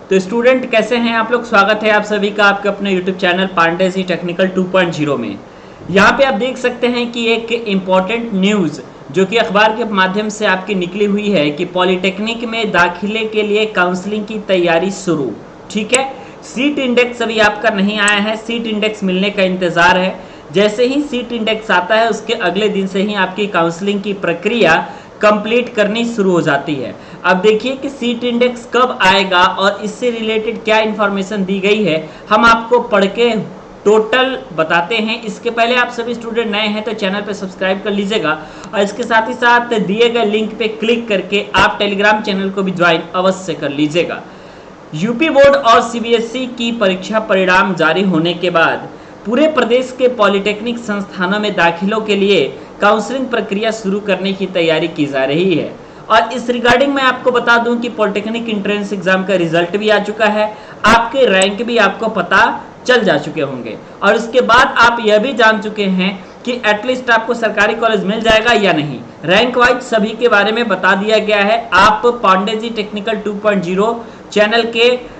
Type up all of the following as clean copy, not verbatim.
तो स्टूडेंट कैसे हैं आप लोग, स्वागत है आप सभी का आपके अपने YouTube channel Pandey ji technical 2.0 में। यहाँ पे आप देख सकते हैं कि एक इम्पॉर्टेंट न्यूज़ जो कि अखबार के माध्यम से आपकी निकली हुई है कि पॉलिटेक्निक में दाखिले के लिए काउंसलिंग की तैयारी शुरू। ठीक है, सीट इंडेक्स अभी आपका नहीं आया है, सीट इंडेक्स मिलने का इंतज़ार है। जैसे ही सीट इंडेक्स आता है उसके अगले दिन से ही आपकी काउंसलिंग की प्रक्रिया कंप्लीट करनी शुरू हो जाती है। अब देखिए कि सीट इंडेक्स कब आएगा और इससे रिलेटेड क्या इंफॉर्मेशन दी गई है, हम आपको पढ़ के टोटल बताते हैं। इसके पहले आप सभी स्टूडेंट नए हैं तो चैनल पे सब्सक्राइब कर लीजिएगा और इसके साथ ही साथ दिए गए लिंक पे क्लिक करके आप टेलीग्राम चैनल को भी ज्वाइन अवश्य कर लीजिएगा। यूपी बोर्ड और सीबीएसई की परीक्षा परिणाम जारी होने के बाद पूरे प्रदेश के पॉलिटेक्निक संस्थानों में दाखिलों के लिए काउंसलिंग प्रक्रिया शुरू करने की तैयारी की जा रही है। और इस रिगार्डिंग मैं आपको बता दूं कि पॉलिटेक्निक एंट्रेंस एग्जाम का रिजल्ट भी आ चुका है, आपके रैंक भी आपको पता चल जा चुके होंगे और उसके बाद आप यह भी जान चुके हैं कि एटलीस्ट आपको सरकारी कॉलेज मिल जाएगा या नहीं। रैंक वाइज सभी के बारे में बता दिया गया है। आप पांडे जी टेक्निकल 2.0 चैनल के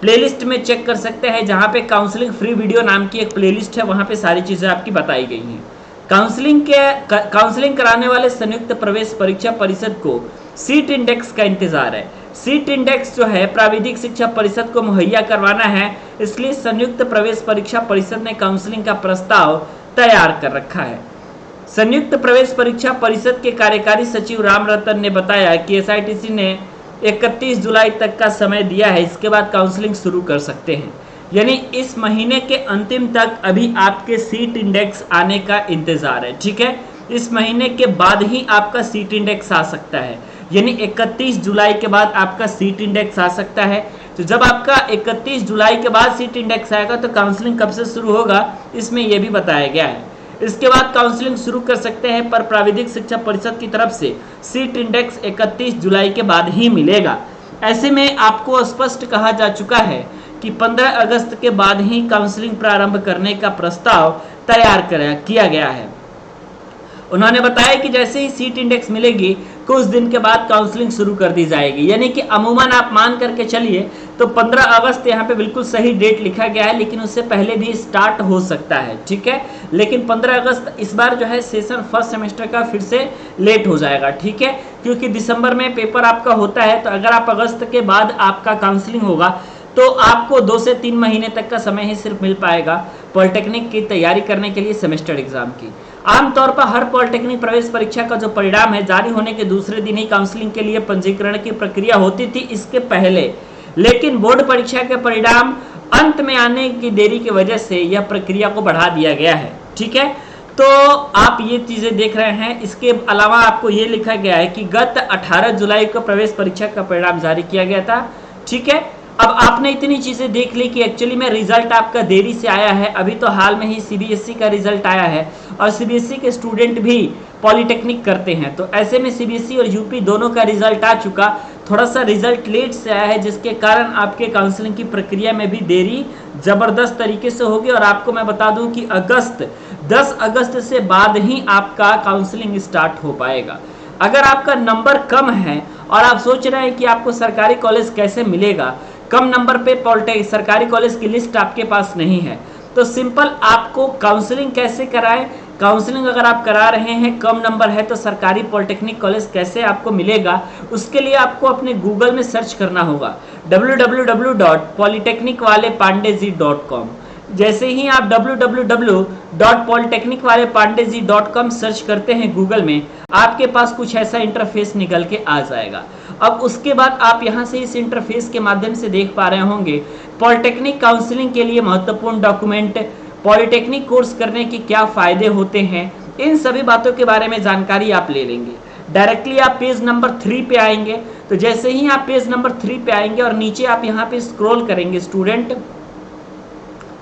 प्लेलिस्ट में चेक कर सकते हैं, जहां पे काउंसलिंग फ्री वीडियो नाम की एक प्लेलिस्ट है, वहां पे सारी चीजें आपकी बताई गई हैं। काउंसलिंग कराने वाले संयुक्त प्रवेश परीक्षा परिषद को सीट इंडेक्स का इंतजार है। सीट इंडेक्स जो है प्राविधिक शिक्षा परिषद को मुहैया करवाना है, इसलिए संयुक्त प्रवेश परीक्षा परिषद ने काउंसलिंग का प्रस्ताव तैयार कर रखा है। संयुक्त प्रवेश परीक्षा परिषद के कार्यकारी सचिव राम रतन ने बताया कि एसआईटीसी ने 31 जुलाई तक का समय दिया है, इसके बाद काउंसलिंग शुरू कर सकते हैं। यानी इस महीने के अंतिम तक अभी आपके सीट इंडेक्स आने का इंतजार है। ठीक है, इस महीने के बाद ही आपका सीट इंडेक्स आ सकता है, यानी 31 जुलाई के बाद आपका सीट इंडेक्स आ सकता है। तो जब आपका 31 जुलाई के बाद सीट इंडेक्स आएगा तो काउंसलिंग कब से शुरू होगा, इसमें यह भी बताया गया है। इसके बाद काउंसलिंग शुरू कर सकते हैं, पर प्राविधिक शिक्षा परिषद की तरफ से सीट इंडेक्स 31 जुलाई के बाद ही मिलेगा। ऐसे में आपको स्पष्ट कहा जा चुका है कि 15 अगस्त के बाद ही काउंसलिंग प्रारंभ करने का प्रस्ताव तैयार किया गया है। उन्होंने बताया कि जैसे ही सीट इंडेक्स मिलेगी कुछ दिन के बाद काउंसलिंग शुरू कर दी जाएगी। यानी कि अमूमन आप मान करके चलिए तो 15 अगस्त यहाँ पे बिल्कुल सही डेट लिखा गया है, लेकिन उससे पहले भी स्टार्ट हो सकता है। ठीक है, लेकिन 15 अगस्त इस बार जो है सेशन फर्स्ट सेमेस्टर का फिर से लेट हो जाएगा। ठीक है, क्योंकि दिसंबर में पेपर आपका होता है, तो अगर आप अगस्त के बाद आपका काउंसलिंग होगा तो आपको 2 से 3 महीने तक का समय ही सिर्फ मिल पाएगा पॉलिटेक्निक की तैयारी करने के लिए सेमेस्टर एग्जाम की। आमतौर पर हर पॉलिटेक्निक प्रवेश परीक्षा का जो परिणाम है जारी होने के दूसरे दिन ही काउंसलिंग के लिए पंजीकरण की प्रक्रिया होती थी इसके पहले, लेकिन बोर्ड परीक्षा के परिणाम अंत में आने की देरी की वजह से यह प्रक्रिया को बढ़ा दिया गया है। ठीक है, तो आप ये चीजें देख रहे हैं। इसके अलावा आपको ये लिखा गया है कि गत 18 जुलाई को प्रवेश परीक्षा का परिणाम जारी किया गया था। ठीक है, अब आपने इतनी चीजें देख ली कि एक्चुअली में रिजल्ट आपका देरी से आया है। अभी तो हाल में ही सीबीएसई का रिजल्ट आया है और सीबीएसई के स्टूडेंट भी पॉलिटेक्निक करते हैं, तो ऐसे में सीबीएसई और यूपी दोनों का रिजल्ट आ चुका। थोड़ा सा रिजल्ट लेट से आया है, जिसके कारण आपके काउंसलिंग की प्रक्रिया में भी देरी जबरदस्त तरीके से होगी। और आपको मैं बता दूं कि 10 अगस्त से बाद ही आपका काउंसलिंग स्टार्ट हो पाएगा। अगर आपका नंबर कम है और आप सोच रहे हैं कि आपको सरकारी कॉलेज कैसे मिलेगा, कम नंबर पे सरकारी कॉलेज की लिस्ट आपके पास नहीं है, तो सिंपल आपको काउंसलिंग कैसे कराएं। काउंसलिंग अगर आप करा रहे हैं, कम नंबर है, तो सरकारी पॉलिटेक्निक कॉलेज कैसे आपको मिलेगा, उसके लिए आपको अपने गूगल में सर्च करना होगा www.polytechnicwalepandeji.com। जैसे ही आप www.polytechnicwalepandeji.com सर्च करते हैं गूगल में, आपके पास कुछ ऐसा इंटरफेस निकल के आ जाएगा। अब उसके बाद आप यहां से इस इंटरफेस के माध्यम से देख पा रहे होंगे पॉलिटेक्निक काउंसलिंग के लिए महत्वपूर्ण डॉक्यूमेंट, पॉलिटेक्निक कोर्स करने के क्या फायदे होते हैं, इन सभी बातों के बारे में जानकारी आप ले लेंगे। डायरेक्टली आप पेज नंबर 3 पे आएंगे, तो जैसे ही आप पेज नंबर 3 पे आएंगे और नीचे आप यहाँ पे स्क्रॉल करेंगे स्टूडेंट,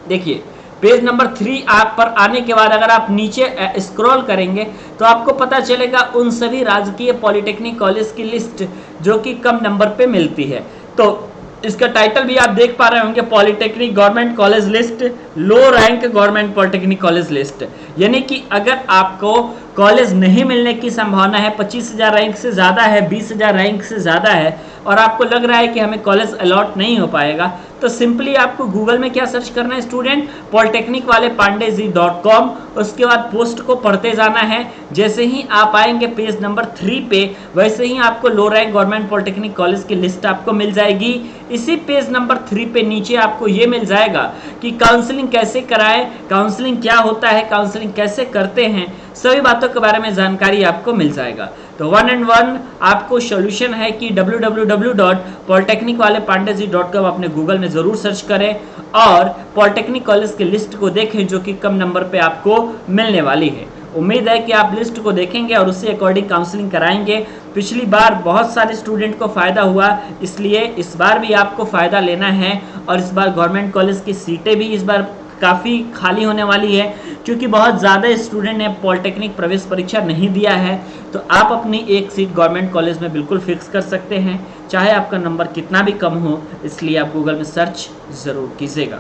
देखिए पेज नंबर 3 आप पर आने के बाद अगर आप नीचे स्क्रॉल करेंगे तो आपको पता चलेगा उन सभी राजकीय पॉलिटेक्निक कॉलेज की लिस्ट जो कि कम नंबर पे मिलती है। तो इसका टाइटल भी आप देख पा रहे होंगे, पॉलिटेक्निक गवर्नमेंट कॉलेज लिस्ट, लो rank government polytechnic college list. यानी कि अगर आपको कॉलेज नहीं मिलने की संभावना है, 25,000 रैंक से ज़्यादा है, 20,000 रैंक से ज़्यादा है और आपको लग रहा है कि हमें कॉलेज अलॉट नहीं हो पाएगा, तो सिंपली आपको गूगल में क्या सर्च करना है स्टूडेंट, पॉलिटेक्निक वाले पांडेजी.com, उसके बाद पोस्ट को पढ़ते जाना है। जैसे ही आप आएंगे पेज नंबर 3 पे, वैसे ही आपको लो रैंक गवर्नमेंट पॉलिटेक्निक कॉलेज की लिस्ट आपको मिल जाएगी। इसी पेज नंबर 3 पे नीचे आपको ये मिल जाएगा कि काउंसलिंग कैसे कराएं, काउंसलिंग क्या होता है, काउंसलिंग कैसे करते हैं, सभी बातों के बारे में जानकारी आपको मिल जाएगा। तो 1 and 1 आपको सॉल्यूशन है कि www.polytechnicwalepandeji.com अपने गूगल में जरूर सर्च करें और पॉलिटेक्निक कॉलेज की लिस्ट को देखें जो कि कम नंबर पे आपको मिलने वाली है। उम्मीद है कि आप लिस्ट को देखेंगे और उसी अकॉर्डिंग काउंसलिंग कराएंगे। पिछली बार बहुत सारे स्टूडेंट को फायदा हुआ, इसलिए इस बार भी आपको फायदा लेना है और इस बार गवर्नमेंट कॉलेज की सीटें भी इस बार काफ़ी खाली होने वाली है क्योंकि बहुत ज़्यादा स्टूडेंट ने पॉलिटेक्निक प्रवेश परीक्षा नहीं दिया है। तो आप अपनी एक सीट गवर्नमेंट कॉलेज में बिल्कुल फिक्स कर सकते हैं, चाहे आपका नंबर कितना भी कम हो, इसलिए आप गूगल में सर्च ज़रूर कीजिएगा।